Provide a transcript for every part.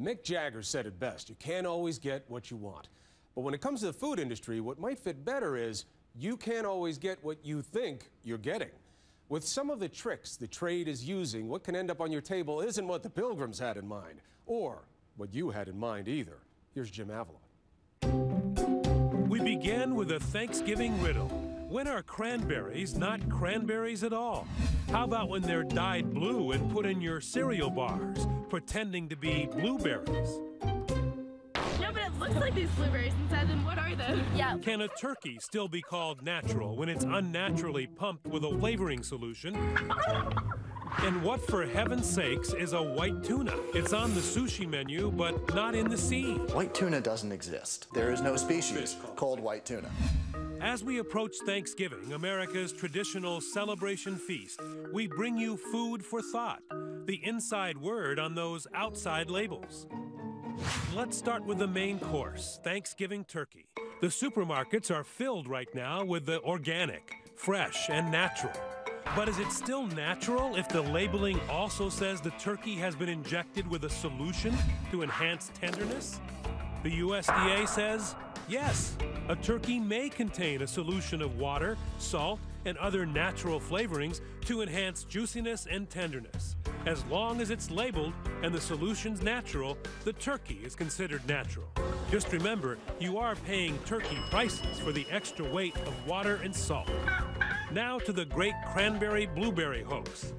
Mick Jagger said it best, you can't always get what you want. But when it comes to the food industry, what might fit better is you can't always get what you think you're getting. With some of the tricks the trade is using, what can end up on your table isn't what the Pilgrims had in mind, or what you had in mind either. Here's Jim Avalon. We begin with a Thanksgiving riddle. When are cranberries not cranberries at all? How about when they're dyed blue and put in your cereal bars, pretending to be blueberries? No, but it looks like these blueberries inside them. What are they? Yeah. Can a turkey still be called natural when it's unnaturally pumped with a flavoring solution? And what, for heaven's sakes, is a white tuna? It's on the sushi menu, but not in the sea. White tuna doesn't exist. There is no species called white tuna. As we approach Thanksgiving, America's traditional celebration feast, we bring you food for thought, the inside word on those outside labels. Let's start with the main course, Thanksgiving turkey. The supermarkets are filled right now with the organic, fresh, and natural. But is it still natural if the labeling also says the turkey has been injected with a solution to enhance tenderness? The USDA says, yes, a turkey may contain a solution of water, salt, and other natural flavorings to enhance juiciness and tenderness. As long as it's labeled and the solution's natural, the turkey is considered natural. Just remember, you are paying turkey prices for the extra weight of water and salt. Now to the great cranberry blueberry hoax.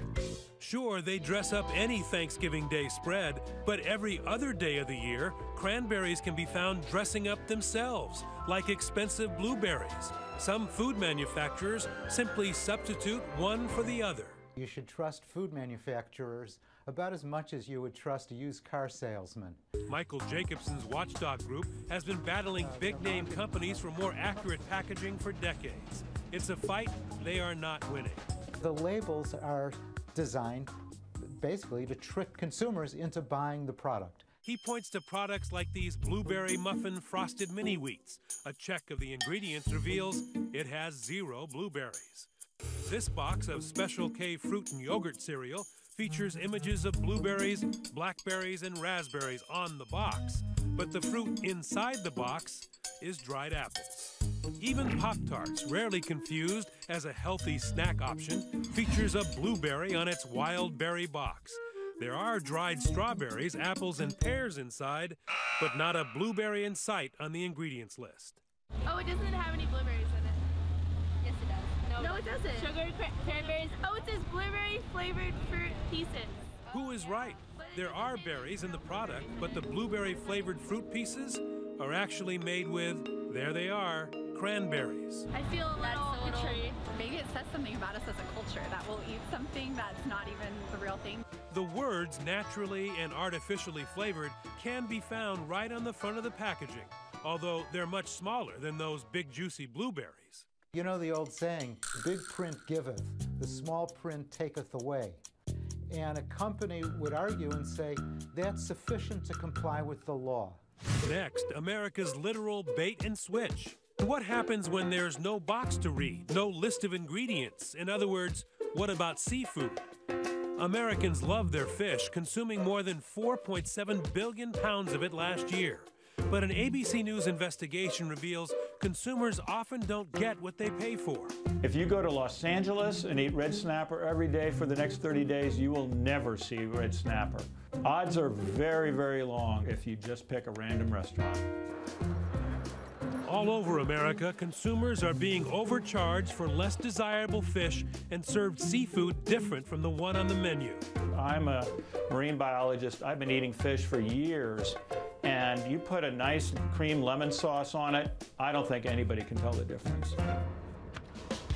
Sure, they dress up any Thanksgiving Day spread, but every other day of the year, cranberries can be found dressing up themselves, like expensive blueberries. Some food manufacturers simply substitute one for the other. You should trust food manufacturers about as much as you would trust a used car salesman. Michael Jacobson's watchdog group has been battling big-name companies for more accurate packaging for decades. It's a fight they are not winning. The labels are designed basically to trick consumers into buying the product. He points to products like these blueberry muffin frosted mini wheats. A check of the ingredients reveals it has 0 blueberries. This box of Special K fruit and yogurt cereal features images of blueberries, blackberries, and raspberries on the box, but the fruit inside the box is dried apples. Even Pop-Tarts, rarely confused as a healthy snack option, features a blueberry on its wild berry box. There are dried strawberries, apples, and pears inside, but not a blueberry in sight on the ingredients list. Oh, it doesn't have any blueberries in it. Yes, it does. No, it doesn't. Sugar, cranberries. Oh, it says blueberry flavored fruit pieces. Who is right? There are berries in the product, but the blueberry flavored fruit pieces are actually made with, there they are, cranberries. I feel a little betrayed. Maybe it says something about us as a culture that we'll eat something that's not even the real thing. The words naturally and artificially flavored can be found right on the front of the packaging, although they're much smaller than those big juicy blueberries. You know the old saying, big print giveth, the small print taketh away. And a company would argue and say, that's sufficient to comply with the law. Next, America's literal bait and switch. What happens when there's no box to read, no list of ingredients? In other words, what about seafood? Americans love their fish, consuming more than 4.7 billion pounds of it last year. But an ABC News investigation reveals consumers often don't get what they pay for. If you go to Los Angeles and eat red snapper every day for the next 30 days, you will never see red snapper. Odds are very, very long if you just pick a random restaurant. All over America, consumers are being overcharged for less desirable fish and served seafood different from the one on the menu. I'm a marine biologist. I've been eating fish for years, and you put a nice cream lemon sauce on it, I don't think anybody can tell the difference.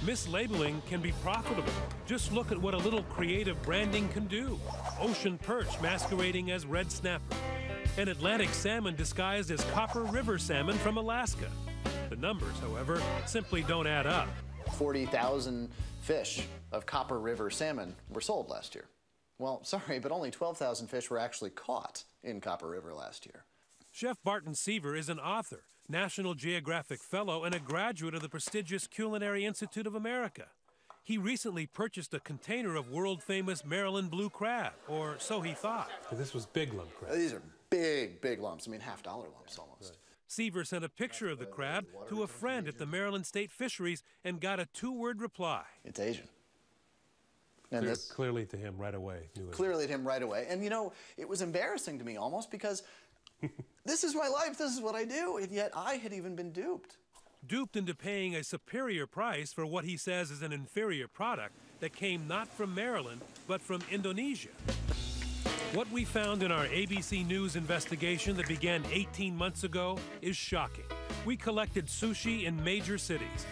Mislabeling can be profitable. Just look at what a little creative branding can do. Ocean perch masquerading as red snapper, and Atlantic salmon disguised as Copper River salmon from Alaska. The numbers, however, simply don't add up. 40,000 fish of Copper River salmon were sold last year. Well, sorry, but only 12,000 fish were actually caught in Copper River last year. Chef Barton Seaver is an author, National Geographic Fellow, and a graduate of the prestigious Culinary Institute of America. He recently purchased a container of world-famous Maryland blue crab, or so he thought. This was big lump crab. These are big, big lumps. I mean, half-dollar lumps almost. Right. Seaver sent a picture of the crab to a friend at the Maryland State Fisheries and got a 2-word reply. It's Asian. And clearly to him right away. Clearly to him right away. And you know, it was embarrassing to me almost because this is my life, this is what I do, and yet I had even been duped. Duped into paying a superior price for what he says is an inferior product that came not from Maryland, but from Indonesia. What we found in our ABC News investigation that began 18 months ago is shocking. We collected sushi in major cities.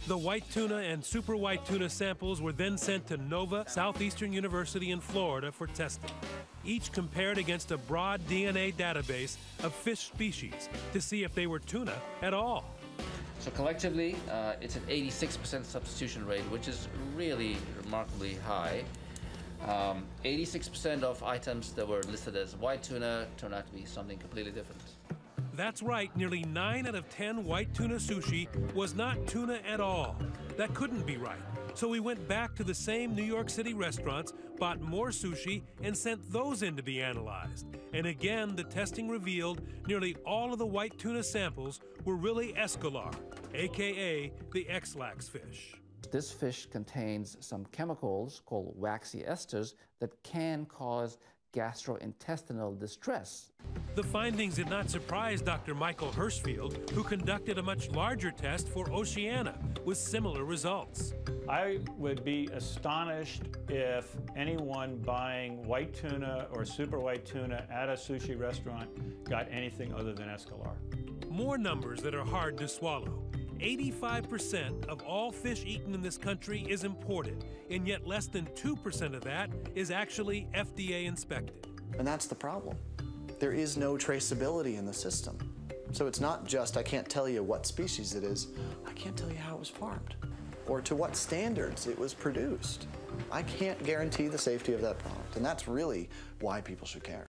The white tuna and super white tuna samples were then sent to Nova Southeastern University in Florida for testing. Each compared against a broad DNA database of fish species to see if they were tuna at all. So collectively, it's an 86% substitution rate, which is really remarkably high. 86% of items that were listed as white tuna turned out to be something completely different. That's right, nearly 9 out of 10 white tuna sushi was not tuna at all. That couldn't be right. So we went back to the same New York City restaurants, bought more sushi, and sent those in to be analyzed. And again, the testing revealed nearly all of the white tuna samples were really escolar, aka the X-lax fish. This fish contains some chemicals called waxy esters that can cause gastrointestinal distress. The findings did not surprise Dr. Michael Hirschfield, who conducted a much larger test for Oceania with similar results. I would be astonished if anyone buying white tuna or super white tuna at a sushi restaurant got anything other than escolar. More numbers that are hard to swallow. 85% of all fish eaten in this country is imported, and yet less than 2% of that is actually FDA inspected. And that's the problem. There is no traceability in the system. So it's not just, I can't tell you what species it is, I can't tell you how it was farmed, or to what standards it was produced. I can't guarantee the safety of that product, and that's really why people should care.